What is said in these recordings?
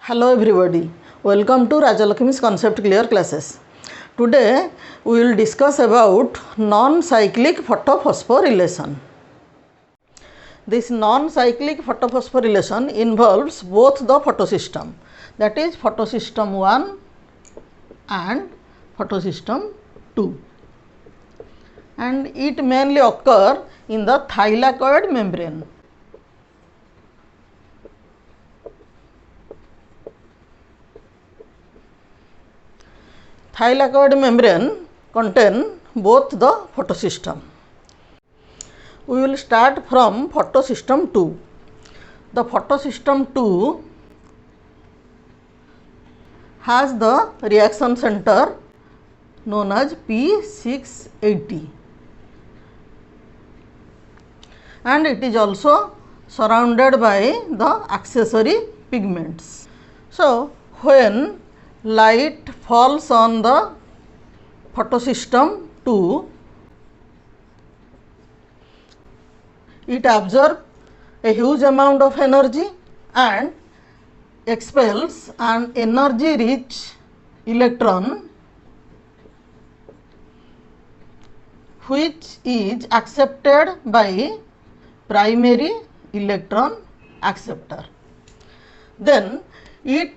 Hello everybody, welcome to Rajalakshmi's Concept Clear classes. Today we will discuss about non-cyclic photophosphorylation. This non-cyclic photophosphorylation involves both the photosystem, that is photosystem 1 and photosystem 2, and it mainly occur in the thylakoid membrane. Thylakoid membrane contain both the photosystem. We will start from photosystem 2. The photosystem 2 has the reaction center known as P680, and it is also surrounded by the accessory pigments. So, when light falls on the photosystem 2, it absorbs a huge amount of energy and expels an energy rich electron which is accepted by primary electron acceptor. Then it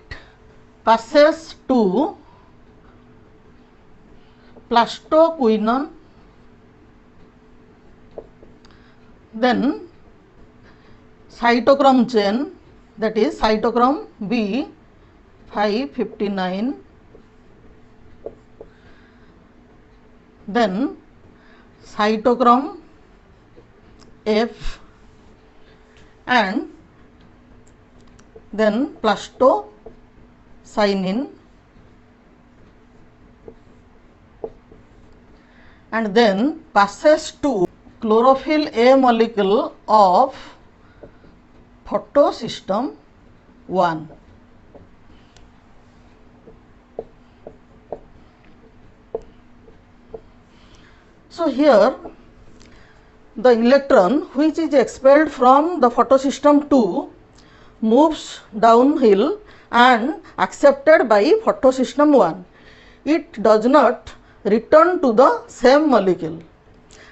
passes to plastoquinone, then cytochrome chain, that is cytochrome B559, then cytochrome F, and then plastocyanin, and then passes to chlorophyll A molecule of photosystem 1. So, here the electron which is expelled from the photosystem 2 moves downhill and accepted by photosystem 1. It does not return to the same molecule,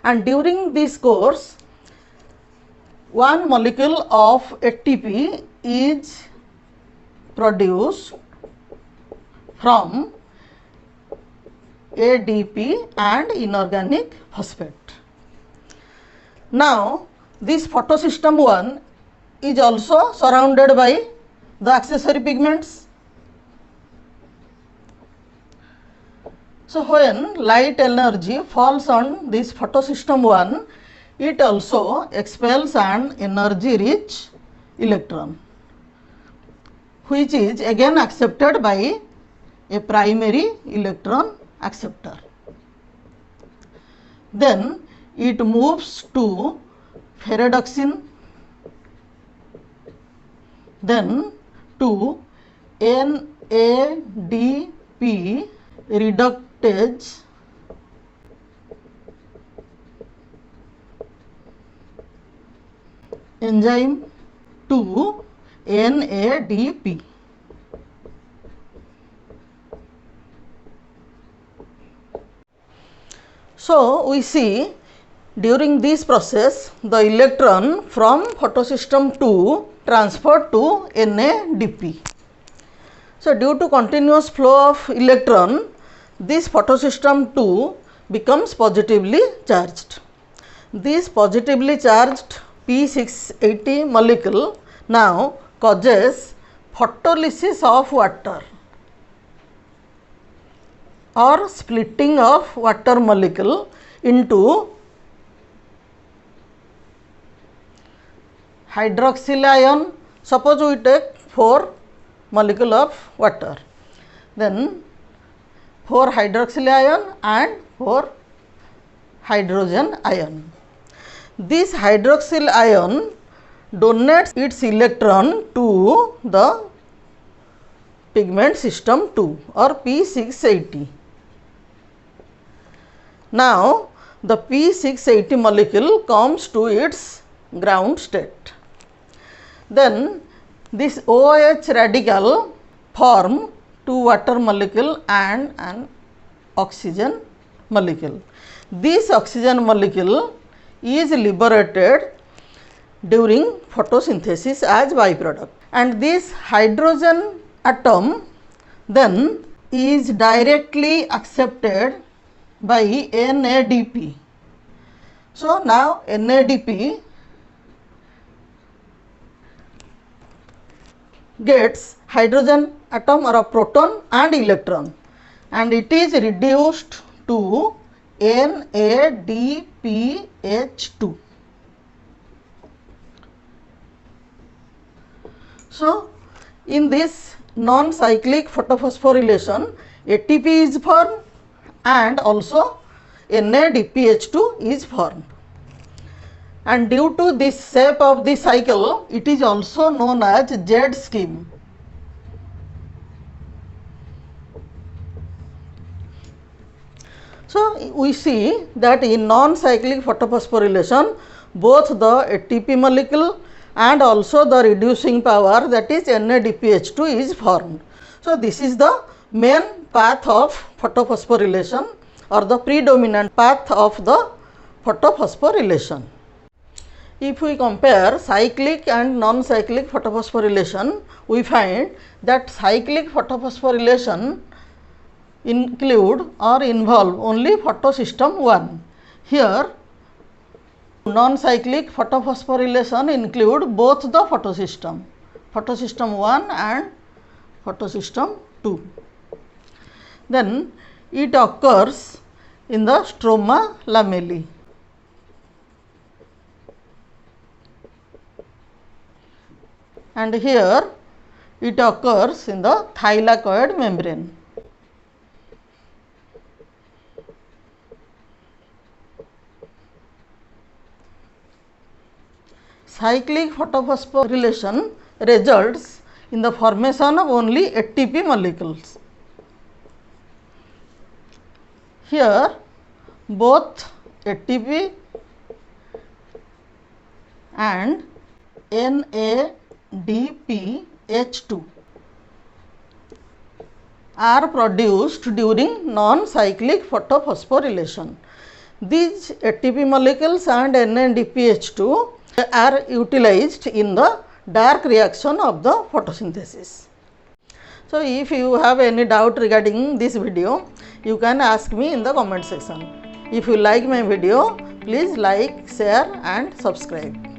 and during this course one molecule of ATP is produced from ADP and inorganic phosphate. Now, this photosystem 1 is also surrounded by the accessory pigments. So, when light energy falls on this photosystem 1, it also expels an energy rich electron which is again accepted by a primary electron acceptor. Then it moves to ferredoxin, then to NADP reductase, enzyme to NADP. So, we see during this process the electron from photosystem 2 transferred to NADP. So, due to continuous flow of electron, this photosystem 2 becomes positively charged. This positively charged P680 molecule now causes photolysis of water or splitting of water molecule into hydroxyl ion. Suppose we take 4 molecule of water, then 4 hydroxyl ion and 4 hydrogen ion. This hydroxyl ion donates its electron to the pigment system 2 or P680. Now, the P680 molecule comes to its ground state. Then this OH radical form two water molecule and an oxygen molecule. This oxygen molecule is liberated during photosynthesis as byproduct, and this hydrogen atom then is directly accepted by NADP. So now NADP gets hydrogen atom or a proton and electron, and it is reduced to NADPH2. So in this non-cyclic photophosphorylation, ATP is formed and also NADPH2 is formed. And due to this shape of the cycle, it is also known as Z scheme. So we see that in non-cyclic photophosphorylation, both the ATP molecule and also the reducing power, that is NADPH2, is formed. So this is the main path of photophosphorylation or the predominant path of the photophosphorylation. If we compare cyclic and non-cyclic photophosphorylation, we find that cyclic photophosphorylation include or involve only photosystem 1. Here non-cyclic photophosphorylation include both the photosystem 1 and photosystem 2. Then it occurs in the stroma lamellae. And here it occurs in the thylakoid membrane. Cyclic photophosphorylation results in the formation of only ATP molecules. Here both ATP and NADPH2 are produced during non-cyclic photophosphorylation. These ATP molecules and NADPH2 are utilized in the dark reaction of the photosynthesis. So if you have any doubt regarding this video, you can ask me in the comment section. If you like my video, please like, share and subscribe.